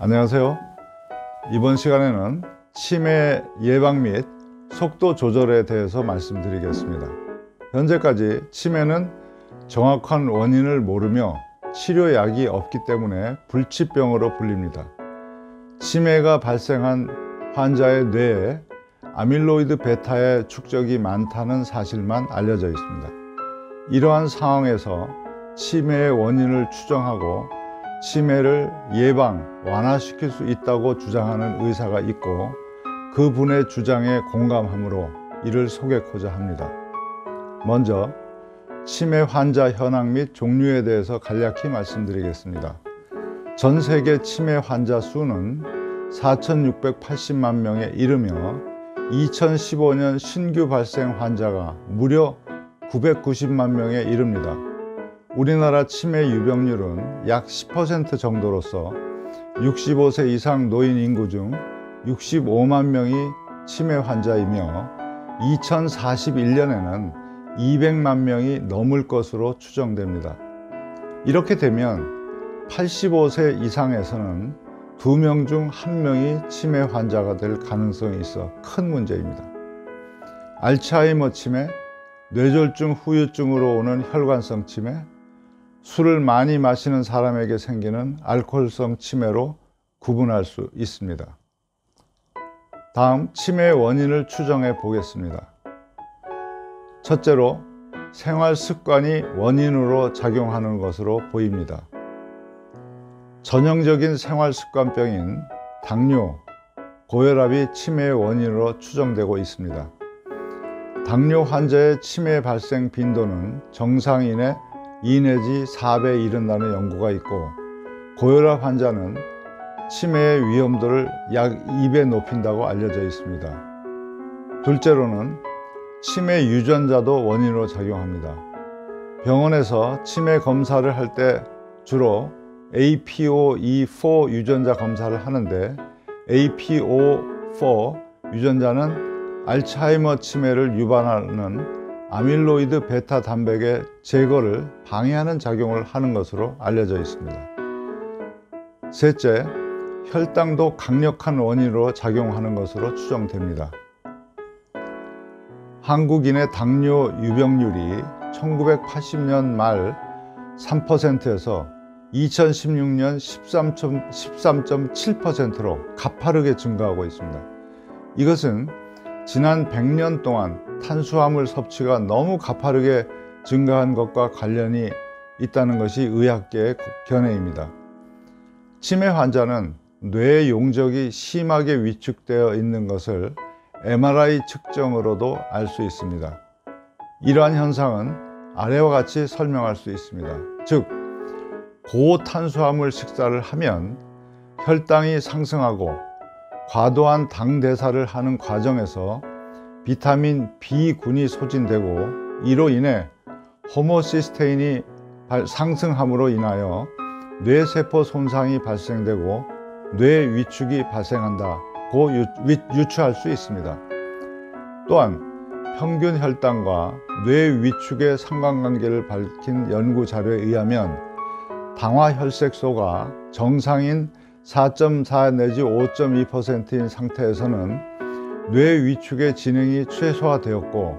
안녕하세요. 이번 시간에는 치매 예방 및 속도 조절에 대해서 말씀드리겠습니다. 현재까지 치매는 정확한 원인을 모르며 치료약이 없기 때문에 불치병으로 불립니다. 치매가 발생한 환자의 뇌에 아밀로이드 베타의 축적이 많다는 사실만 알려져 있습니다. 이러한 상황에서 치매의 원인을 추정하고 치매를 예방, 완화시킬 수 있다고 주장하는 의사가 있고 그분의 주장에 공감하므로 이를 소개하고자 합니다. 먼저 치매 환자 현황 및 종류에 대해서 간략히 말씀드리겠습니다. 전 세계 치매 환자 수는 4,680만 명에 이르며 2015년 신규 발생 환자가 무려 990만 명에 이릅니다. 우리나라 치매 유병률은 약 10% 정도로서 65세 이상 노인 인구 중 65만 명이 치매 환자이며 2041년에는 200만 명이 넘을 것으로 추정됩니다. 이렇게 되면 85세 이상에서는 2명 중 1명이 치매 환자가 될 가능성이 있어 큰 문제입니다. 알츠하이머 치매, 뇌졸중 후유증으로 오는 혈관성 치매, 술을 많이 마시는 사람에게 생기는 알코올성 치매로 구분할 수 있습니다. 다음 치매의 원인을 추정해 보겠습니다. 첫째로 생활 습관이 원인으로 작용하는 것으로 보입니다. 전형적인 생활 습관병인 당뇨, 고혈압이 치매의 원인으로 추정되고 있습니다. 당뇨 환자의 치매 발생 빈도는 정상인의 2 내지 4배 이른다는 연구가 있고 고혈압 환자는 치매의 위험도를 약 2배 높인다고 알려져 있습니다. 둘째로는 치매 유전자도 원인으로 작용합니다. 병원에서 치매 검사를 할 때 주로 APOE4 유전자 검사를 하는데 APOE4 유전자는 알츠하이머 치매를 유발하는 아밀로이드 베타 단백의 제거를 방해하는 작용을 하는 것으로 알려져 있습니다. 셋째, 혈당도 강력한 원인으로 작용하는 것으로 추정됩니다. 한국인의 당뇨 유병률이 1980년 말 3%에서 2016년 13.7%로 가파르게 증가하고 있습니다. 이것은 지난 100년 동안 탄수화물 섭취가 너무 가파르게 증가한 것과 관련이 있다는 것이 의학계의 견해입니다. 치매 환자는 뇌의 용적이 심하게 위축되어 있는 것을 MRI 측정으로도 알 수 있습니다. 이러한 현상은 아래와 같이 설명할 수 있습니다. 즉, 고탄수화물 식사를 하면 혈당이 상승하고 과도한 당 대사를 하는 과정에서 비타민 B군이 소진되고 이로 인해 호모시스테인이 상승함으로 인하여 뇌세포 손상이 발생되고 뇌 위축이 발생한다고 유추할 수 있습니다. 또한 평균 혈당과 뇌 위축의 상관관계를 밝힌 연구 자료에 의하면 당화혈색소가 정상인 4.4 내지 5.2%인 상태에서는 뇌 위축의 진행이 최소화되었고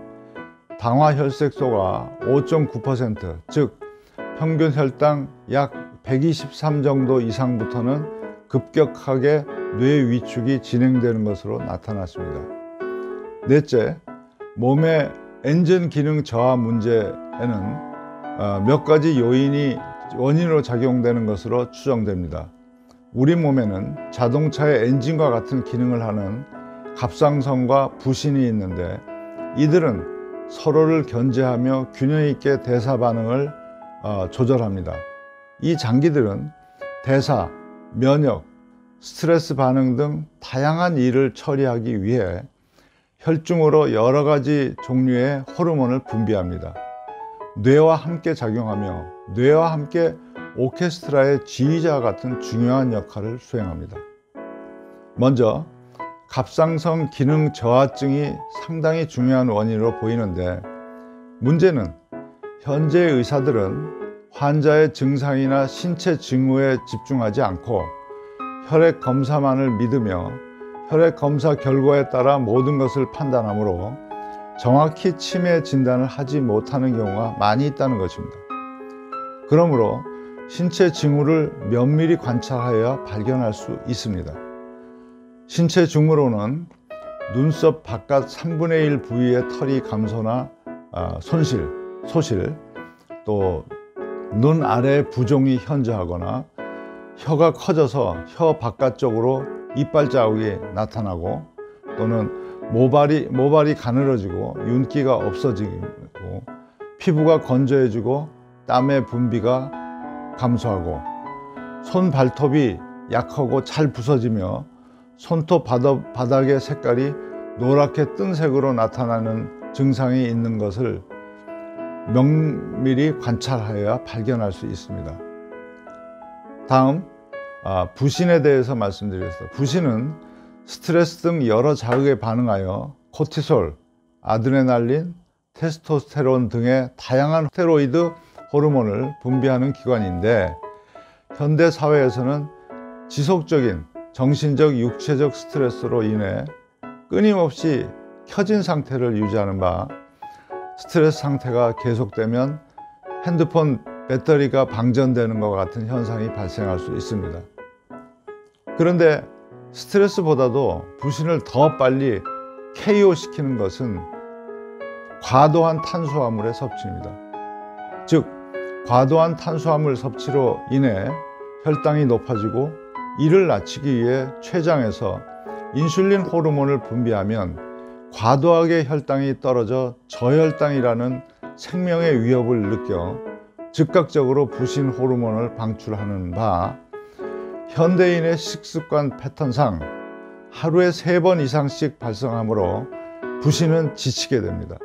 당화혈색소가 5.9%, 즉 평균 혈당 약 123 정도 이상부터는 급격하게 뇌 위축이 진행되는 것으로 나타났습니다. 넷째, 몸의 엔진 기능 저하 문제에는 몇 가지 요인이 원인으로 작용되는 것으로 추정됩니다. 우리 몸에는 자동차의 엔진과 같은 기능을 하는 갑상선과 부신이 있는데 이들은 서로를 견제하며 균형 있게 대사 반응을 조절합니다. 이 장기들은 대사, 면역, 스트레스 반응 등 다양한 일을 처리하기 위해 혈중으로 여러 가지 종류의 호르몬을 분비합니다. 뇌와 함께 작용하며 뇌와 함께 오케스트라의 지휘자 같은 중요한 역할을 수행합니다. 먼저 갑상선 기능 저하증이 상당히 중요한 원인으로 보이는데 문제는 현재 의사들은 환자의 증상이나 신체 징후에 집중하지 않고 혈액 검사만을 믿으며 혈액 검사 결과에 따라 모든 것을 판단하므로 정확히 치매 진단을 하지 못하는 경우가 많이 있다는 것입니다. 그러므로 신체 징후를 면밀히 관찰하여야 발견할 수 있습니다. 신체 징후로는 눈썹 바깥 3분의 1 부위의 털이 감소나 소실, 또 눈 아래 부종이 현저하거나 혀가 커져서 혀 바깥쪽으로 이빨 자국이 나타나고, 또는 모발이 가늘어지고 윤기가 없어지고 피부가 건조해지고 땀의 분비가 감소하고 손 발톱이 약하고 잘 부서지며 손톱 바닥의 색깔이 노랗게 뜬 색으로 나타나는 증상이 있는 것을 면밀히 관찰하여야 발견할 수 있습니다. 다음, 부신에 대해서 말씀드리겠습니다. 부신은 스트레스 등 여러 자극에 반응하여 코티솔, 아드레날린, 테스토스테론 등의 다양한 스테로이드 호르몬을 분비하는 기관인데, 현대 사회에서는 지속적인 정신적, 육체적 스트레스로 인해 끊임없이 켜진 상태를 유지하는 바, 스트레스 상태가 계속되면 핸드폰 배터리가 방전되는 것 같은 현상이 발생할 수 있습니다. 그런데 스트레스보다도 부신을 더 빨리 KO시키는 것은 과도한 탄수화물의 섭취입니다. 즉, 과도한 탄수화물 섭취로 인해 혈당이 높아지고 이를 낮추기 위해 췌장에서 인슐린 호르몬을 분비하면 과도하게 혈당이 떨어져 저혈당이라는 생명의 위협을 느껴 즉각적으로 부신 호르몬을 방출하는 바, 현대인의 식습관 패턴상 하루에 3번 이상씩 발생하므로 부신은 지치게 됩니다.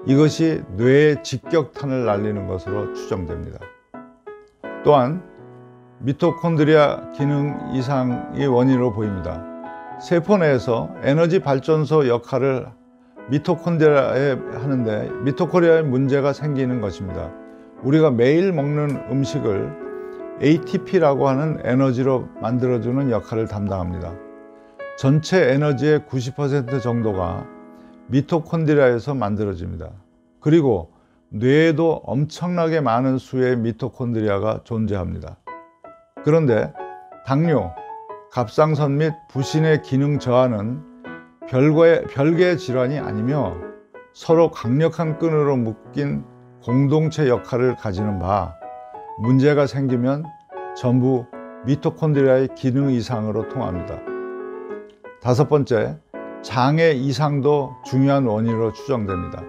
이것이 뇌에 직격탄을 날리는 것으로 추정됩니다. 또한 미토콘드리아 기능 이상이 원인으로 보입니다. 세포 내에서 에너지 발전소 역할을 미토콘드리아에 하는데 미토콘드리아에 문제가 생기는 것입니다. 우리가 매일 먹는 음식을 ATP라고 하는 에너지로 만들어주는 역할을 담당합니다. 전체 에너지의 90% 정도가 미토콘드리아에서 만들어집니다. 그리고 뇌에도 엄청나게 많은 수의 미토콘드리아가 존재합니다. 그런데 당뇨, 갑상선 및 부신의 기능 저하는 별개의 질환이 아니며 서로 강력한 끈으로 묶인 공동체 역할을 가지는 바, 문제가 생기면 전부 미토콘드리아의 기능 이상으로 통합니다. 5번째, 장의 이상도 중요한 원인으로 추정됩니다.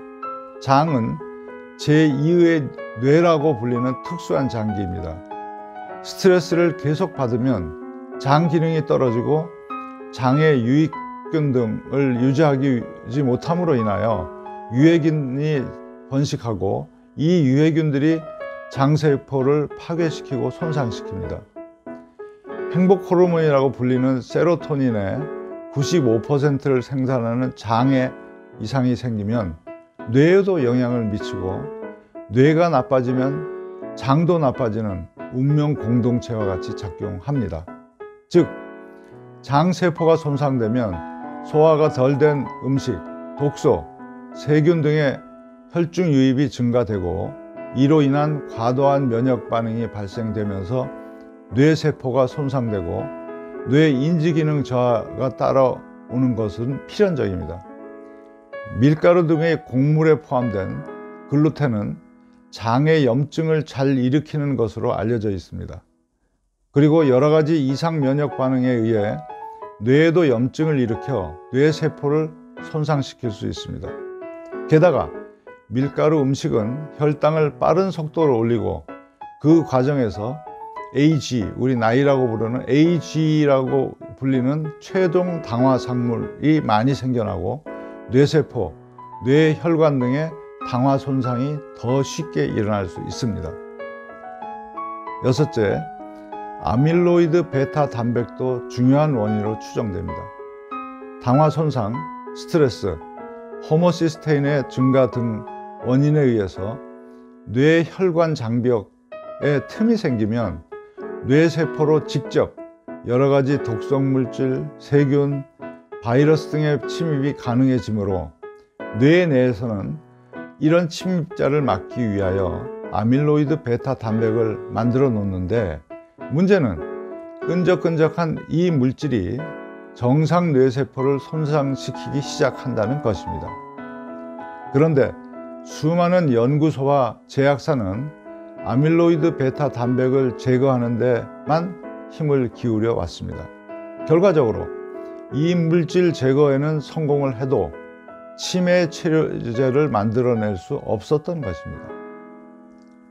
장은 제2의 뇌라고 불리는 특수한 장기입니다. 스트레스를 계속 받으면 장 기능이 떨어지고 장의 유익균 등을 유지하지 못함으로 인하여 유해균이 번식하고 이 유해균들이 장세포를 파괴시키고 손상시킵니다. 행복 호르몬이라고 불리는 세로토닌의 95%를 생산하는 장에 이상이 생기면 뇌에도 영향을 미치고, 뇌가 나빠지면 장도 나빠지는 운명 공동체와 같이 작용합니다. 즉, 장세포가 손상되면 소화가 덜 된 음식, 독소, 세균 등의 혈중 유입이 증가되고, 이로 인한 과도한 면역 반응이 발생되면서 뇌세포가 손상되고 뇌 인지기능 저하가 따라오는 것은 필연적입니다. 밀가루 등의 곡물에 포함된 글루텐은 장의 염증을 잘 일으키는 것으로 알려져 있습니다. 그리고 여러 가지 이상 면역 반응에 의해 뇌에도 염증을 일으켜 뇌세포를 손상시킬 수 있습니다. 게다가 밀가루 음식은 혈당을 빠른 속도로 올리고 그 과정에서 AG, 우리 나이라고 부르는 AG라고 불리는 최종 당화산물이 많이 생겨나고 뇌세포, 뇌혈관 등의 당화 손상이 더 쉽게 일어날 수 있습니다. 6째, 아밀로이드 베타 단백도 중요한 원인으로 추정됩니다. 당화 손상, 스트레스, 호모시스테인의 증가 등 원인에 의해서 뇌혈관 장벽에 틈이 생기면 뇌세포로 직접 여러 가지 독성 물질, 세균, 바이러스 등의 침입이 가능해지므로 뇌 내에서는 이런 침입자를 막기 위하여 아밀로이드 베타 단백을 만들어 놓는데, 문제는 끈적끈적한 이 물질이 정상 뇌세포를 손상시키기 시작한다는 것입니다. 그런데 수많은 연구소와 제약사는 아밀로이드 베타 단백을 제거하는 데만 힘을 기울여 왔습니다. 결과적으로 이 물질 제거에는 성공을 해도 치매 치료제를 만들어낼 수 없었던 것입니다.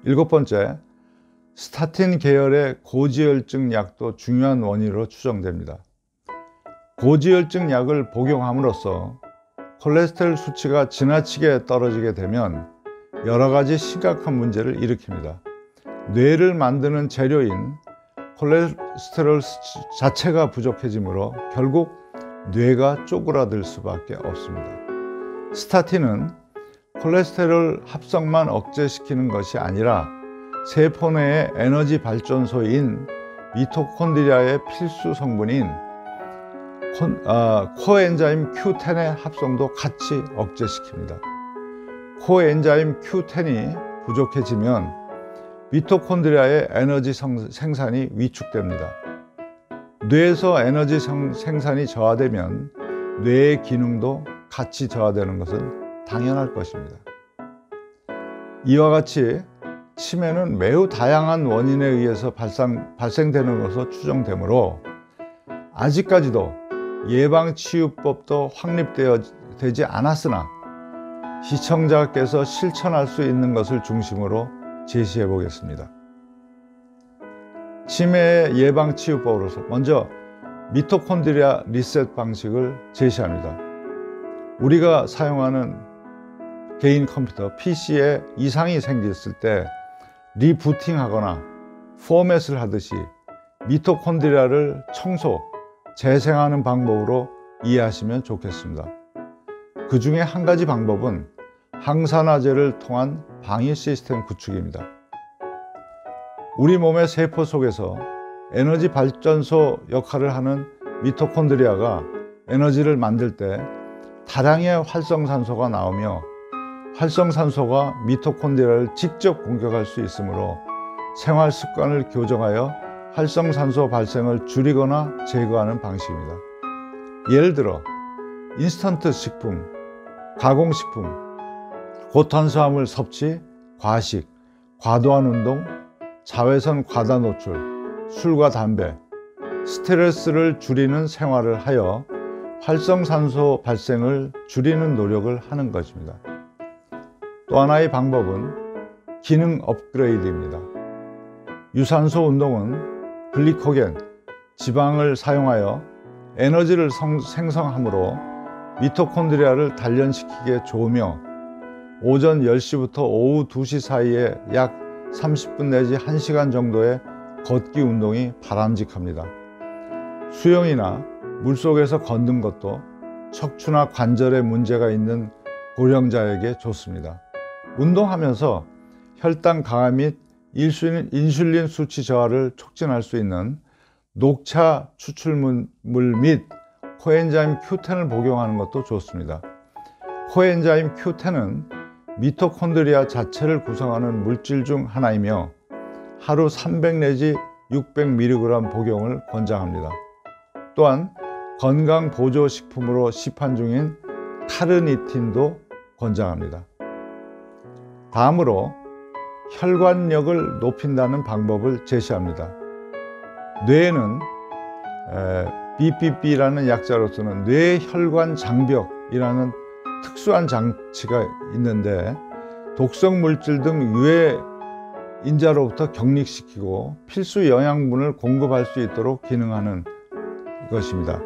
7번째, 스타틴 계열의 고지혈증 약도 중요한 원인으로 추정됩니다. 고지혈증 약을 복용함으로써 콜레스테롤 수치가 지나치게 떨어지게 되면 여러 가지 심각한 문제를 일으킵니다. 뇌를 만드는 재료인 콜레스테롤 자체가 부족해지므로 결국 뇌가 쪼그라들 수밖에 없습니다. 스타틴은 콜레스테롤 합성만 억제시키는 것이 아니라 세포 내의 에너지 발전소인 미토콘드리아의 필수 성분인 코엔자임 Q10의 합성도 같이 억제시킵니다. 코엔자임 Q10이 부족해지면 미토콘드리아의 에너지 생산이 위축됩니다. 뇌에서 에너지 생산이 저하되면 뇌의 기능도 같이 저하되는 것은 당연할 것입니다. 이와 같이 치매는 매우 다양한 원인에 의해서 발생되는 것으로 추정되므로 아직까지도 예방치유법도 확립되지 않았으나 시청자께서 실천할 수 있는 것을 중심으로 제시해 보겠습니다. 치매 예방치유법으로서 먼저 미토콘드리아 리셋 방식을 제시합니다. 우리가 사용하는 개인 컴퓨터 PC에 이상이 생겼을 때 리부팅하거나 포맷을 하듯이 미토콘드리아를 재생하는 방법으로 이해하시면 좋겠습니다. 그 중에 한 가지 방법은 항산화제를 통한 방위 시스템 구축입니다. 우리 몸의 세포 속에서 에너지 발전소 역할을 하는 미토콘드리아가 에너지를 만들 때 다량의 활성산소가 나오며 활성산소가 미토콘드리아를 직접 공격할 수 있으므로 생활 습관을 교정하여 활성산소 발생을 줄이거나 제거하는 방식입니다. 예를 들어 인스턴트 식품, 가공식품, 고탄수화물 섭취, 과식, 과도한 운동, 자외선 과다 노출, 술과 담배, 스트레스를 줄이는 생활을 하여 활성산소 발생을 줄이는 노력을 하는 것입니다. 또 하나의 방법은 기능 업그레이드입니다. 유산소 운동은 글리코겐, 지방을 사용하여 에너지를 생성하므로 미토콘드리아를 단련시키기에 좋으며 오전 10시부터 오후 2시 사이에 약 30분 내지 1시간 정도의 걷기 운동이 바람직합니다. 수영이나 물속에서 걷는 것도 척추나 관절에 문제가 있는 고령자에게 좋습니다. 운동하면서 혈당 강화 및 인슐린 수치 저하를 촉진할 수 있는 녹차 추출물 및 코엔자임 Q10을 복용하는 것도 좋습니다. 코엔자임 Q10은 미토콘드리아 자체를 구성하는 물질 중 하나이며 하루 300 내지 600mg 복용을 권장합니다. 또한 건강보조식품으로 시판 중인 카르니틴도 권장합니다. 다음으로 혈관력을 높인다는 방법을 제시합니다. 뇌에는 BPB라는 약자로서는 뇌혈관 장벽이라는 특수한 장치가 있는데 독성 물질 등 유해 인자로부터 격리시키고 필수 영양분을 공급할 수 있도록 기능하는 것입니다.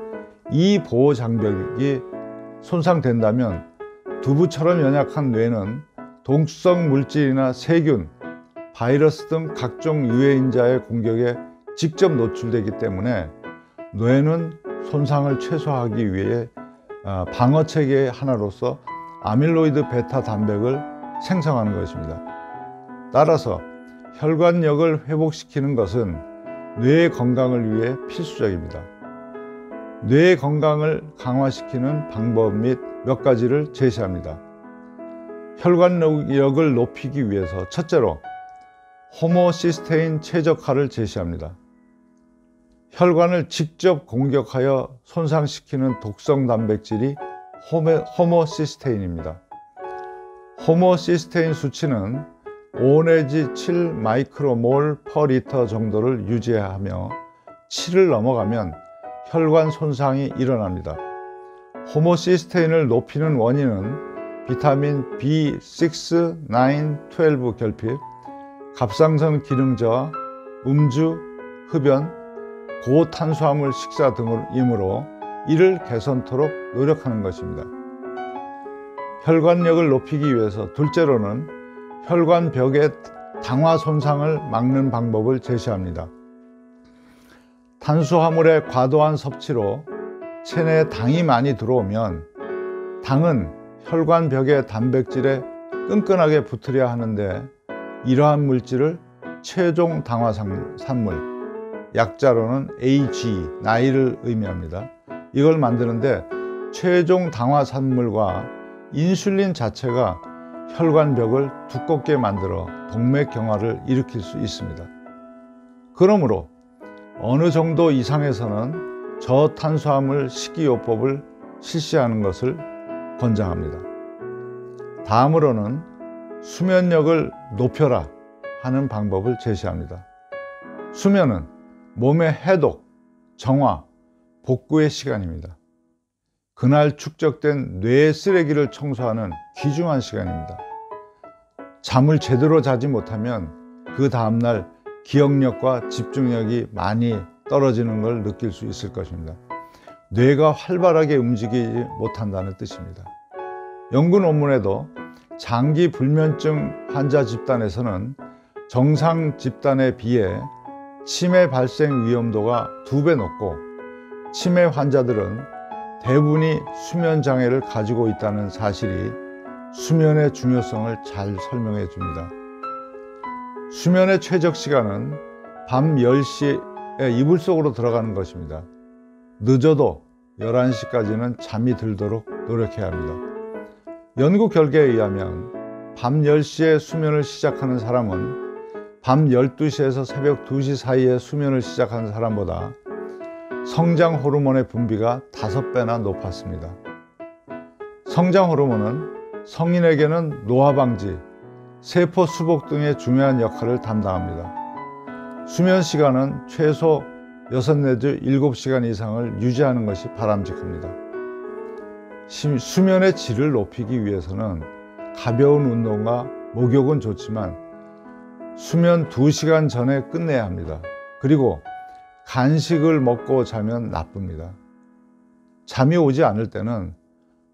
이 보호 장벽이 손상된다면 두부처럼 연약한 뇌는 독성 물질이나 세균, 바이러스 등 각종 유해인자의 공격에 직접 노출되기 때문에 뇌는 손상을 최소화하기 위해 방어체계의 하나로서 아밀로이드 베타 단백을 생성하는 것입니다. 따라서 혈관력을 회복시키는 것은 뇌의 건강을 위해 필수적입니다. 뇌의 건강을 강화시키는 방법 및 몇 가지를 제시합니다. 혈관력을 높이기 위해서 첫째로 호모시스테인 최적화를 제시합니다. 혈관을 직접 공격하여 손상시키는 독성 단백질이 호모시스테인입니다. 호모시스테인 수치는 5 내지 7 마이크로몰 퍼 리터 정도를 유지해야 하며 7을 넘어가면 혈관 손상이 일어납니다. 호모시스테인을 높이는 원인은 비타민 B6, 9, 12 결핍, 갑상선 기능 저하, 음주, 흡연, 고탄수화물 식사 등이므로 이를 개선토록 노력하는 것입니다. 혈관력을 높이기 위해서 둘째로는 혈관벽의 당화 손상을 막는 방법을 제시합니다. 탄수화물의 과도한 섭취로 체내에 당이 많이 들어오면 당은 혈관벽의 단백질에 끈끈하게 붙으려 하는데 이러한 물질을 최종 당화산물, 약자로는 AG, 나이를 의미합니다. 이걸 만드는데 최종 당화산물과 인슐린 자체가 혈관벽을 두껍게 만들어 동맥경화를 일으킬 수 있습니다. 그러므로 어느 정도 이상에서는 저탄수화물 식이요법을 실시하는 것을 권장합니다. 다음으로는 수면력을 높여라 하는 방법을 제시합니다. 수면은 몸의 해독, 정화, 복구의 시간입니다. 그날 축적된 뇌의 쓰레기를 청소하는 귀중한 시간입니다. 잠을 제대로 자지 못하면 그 다음날 기억력과 집중력이 많이 떨어지는 걸 느낄 수 있을 것입니다. 뇌가 활발하게 움직이지 못한다는 뜻입니다. 연구 논문에도 장기 불면증 환자 집단에서는 정상 집단에 비해 치매 발생 위험도가 2배 높고 치매 환자들은 대부분이 수면 장애를 가지고 있다는 사실이 수면의 중요성을 잘 설명해 줍니다. 수면의 최적 시간은 밤 10시에 이불 속으로 들어가는 것입니다. 늦어도 11시까지는 잠이 들도록 노력해야 합니다. 연구 결과에 의하면 밤 10시에 수면을 시작하는 사람은 밤 12시에서 새벽 2시 사이에 수면을 시작하는 사람보다 성장 호르몬의 분비가 5배나 높았습니다. 성장 호르몬은 성인에게는 노화 방지, 세포 수복 등의 중요한 역할을 담당합니다. 수면 시간은 최소 6 내지 7시간 이상을 유지하는 것이 바람직합니다. 수면의 질을 높이기 위해서는 가벼운 운동과 목욕은 좋지만 수면 2시간 전에 끝내야 합니다. 그리고 간식을 먹고 자면 나쁩니다. 잠이 오지 않을 때는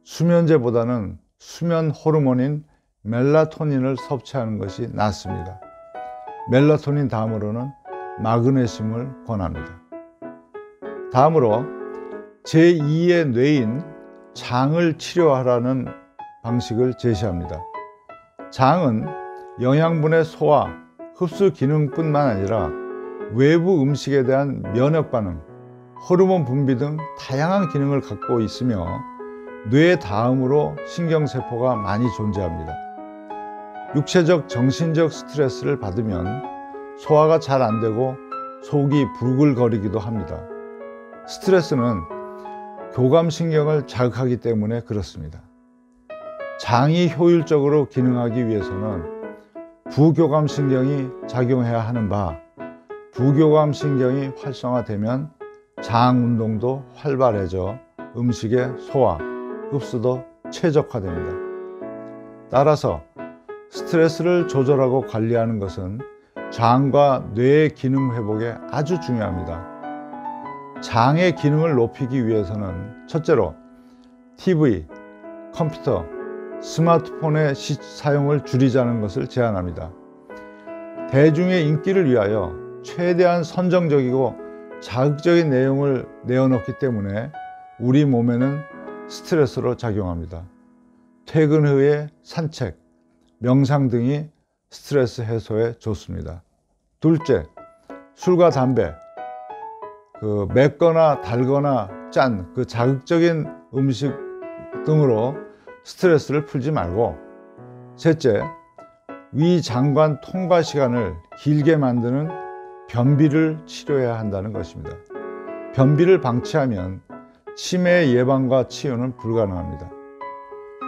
수면제보다는 수면 호르몬인 멜라토닌을 섭취하는 것이 낫습니다. 멜라토닌 다음으로는 마그네슘을 권합니다. 다음으로 제2의 뇌인 장을 치료하라는 방식을 제시합니다. 장은 영양분의 소화, 흡수 기능뿐만 아니라 외부 음식에 대한 면역 반응, 호르몬 분비 등 다양한 기능을 갖고 있으며 뇌 다음으로 신경세포가 많이 존재합니다. 육체적, 정신적 스트레스를 받으면 소화가 잘 안 되고 속이 부글거리기도 합니다. 스트레스는 교감신경을 자극하기 때문에 그렇습니다. 장이 효율적으로 기능하기 위해서는 부교감신경이 작용해야 하는 바, 부교감신경이 활성화되면 장 운동도 활발해져 음식의 소화, 흡수도 최적화됩니다. 따라서 스트레스를 조절하고 관리하는 것은 장과 뇌의 기능 회복에 아주 중요합니다. 장의 기능을 높이기 위해서는 첫째로 TV, 컴퓨터, 스마트폰의 사용을 줄이자는 것을 제안합니다. 대중의 인기를 위하여 최대한 선정적이고 자극적인 내용을 내어놓기 때문에 우리 몸에는 스트레스로 작용합니다. 퇴근 후에 산책, 명상 등이 스트레스 해소에 좋습니다. 둘째, 술과 담배, 맵거나 달거나 짠 자극적인 음식 등으로 스트레스를 풀지 말고, 셋째, 위장관 통과 시간을 길게 만드는 변비를 치료해야 한다는 것입니다. 변비를 방치하면 치매 예방과 치유는 불가능합니다.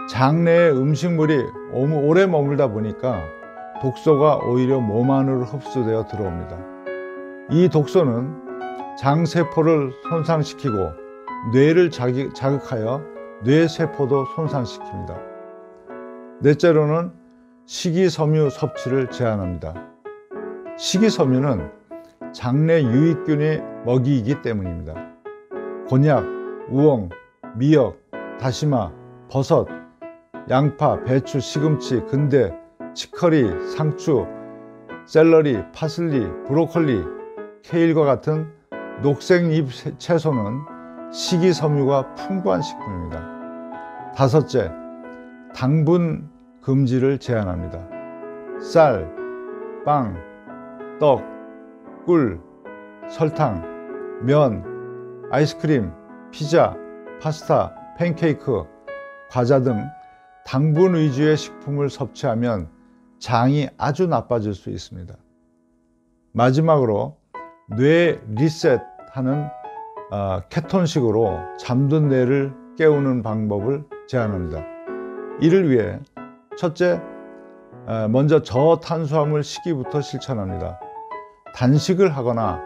장내에 음식물이 오래 머물다 보니까 독소가 오히려 몸 안으로 흡수되어 들어옵니다. 이 독소는 장세포를 손상시키고 뇌를 자극하여 뇌세포도 손상시킵니다. 넷째로는 식이섬유 섭취를 제한합니다. 식이섬유는 장내 유익균의 먹이이기 때문입니다. 곤약, 우엉, 미역, 다시마, 버섯, 양파, 배추, 시금치, 근대, 치커리, 상추, 샐러리, 파슬리, 브로콜리, 케일과 같은 녹색잎 채소는 식이섬유가 풍부한 식품입니다. 다섯째, 당분 금지를 제한합니다. 쌀, 빵, 떡, 꿀, 설탕, 면, 아이스크림, 피자, 파스타, 팬케이크, 과자 등 당분 위주의 식품을 섭취하면 장이 아주 나빠질 수 있습니다. 마지막으로 뇌 리셋하는 케톤식으로 잠든 뇌를 깨우는 방법을 제안합니다. 이를 위해 첫째, 먼저 저탄수화물 식이부터 실천합니다. 단식을 하거나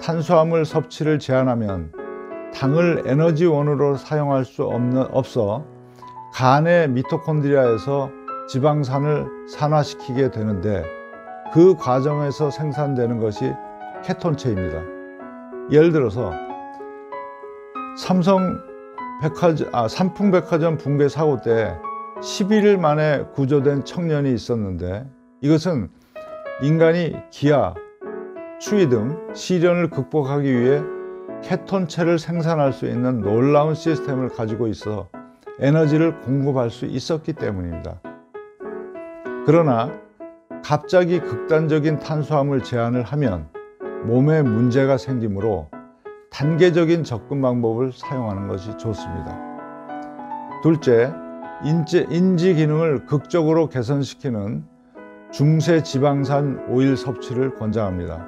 탄수화물 섭취를 제한하면 당을 에너지원으로 사용할 수 없어 간의 미토콘드리아에서 지방산을 산화시키게 되는데, 그 과정에서 생산되는 것이 케톤체입니다. 예를 들어서 삼풍백화점 붕괴 사고 때 11일 만에 구조된 청년이 있었는데, 이것은 인간이 기아, 추위 등 시련을 극복하기 위해 케톤체를 생산할 수 있는 놀라운 시스템을 가지고 있어 에너지를 공급할 수 있었기 때문입니다. 그러나 갑자기 극단적인 탄수화물 제한을 하면 몸에 문제가 생기므로 단계적인 접근 방법을 사용하는 것이 좋습니다. 둘째, 인지 기능을 극적으로 개선시키는 중세 지방산 오일 섭취를 권장합니다.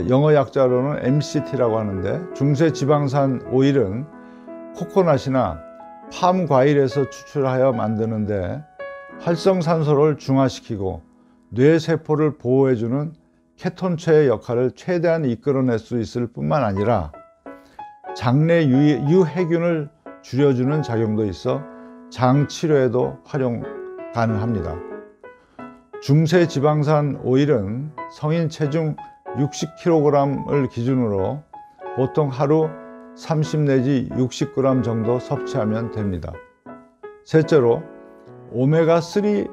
영어 약자로는 MCT라고 하는데, 중세 지방산 오일은 코코넛이나 팜 과일에서 추출하여 만드는데 활성산소를 중화시키고 뇌세포를 보호해주는 케톤체의 역할을 최대한 이끌어낼 수 있을 뿐만 아니라 장내 유해균을 줄여주는 작용도 있어 장 치료에도 활용 가능합니다. 중세 지방산 오일은 성인 체중 60kg을 기준으로 보통 하루 30 내지 60g 정도 섭취하면 됩니다. 셋째로, 오메가3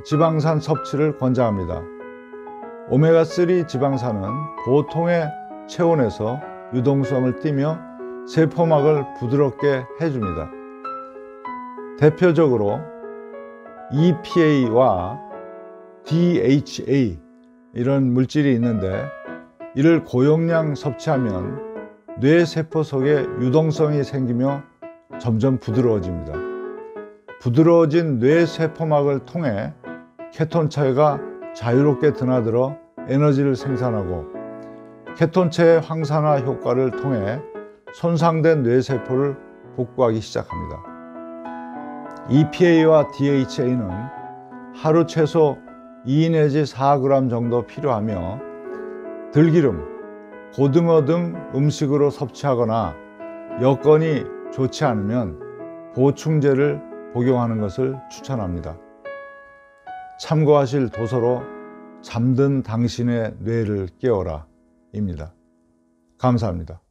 지방산 섭취를 권장합니다. 오메가3 지방산은 보통의 체온에서 유동성을 띠며 세포막을 부드럽게 해줍니다. 대표적으로 EPA와 DHA 이런 물질이 있는데, 이를 고용량 섭취하면 뇌세포 속에 유동성이 생기며 점점 부드러워집니다. 부드러워진 뇌세포막을 통해 케톤체가 자유롭게 드나들어 에너지를 생산하고, 케톤체의 황산화 효과를 통해 손상된 뇌세포를 복구하기 시작합니다. EPA와 DHA는 하루 최소 2 내지 4g 정도 필요하며, 들기름, 고등어 등 음식으로 섭취하거나 여건이 좋지 않으면 보충제를 복용하는 것을 추천합니다. 참고하실 도서로 잠든 당신의 뇌를 깨워라 입니다. 감사합니다.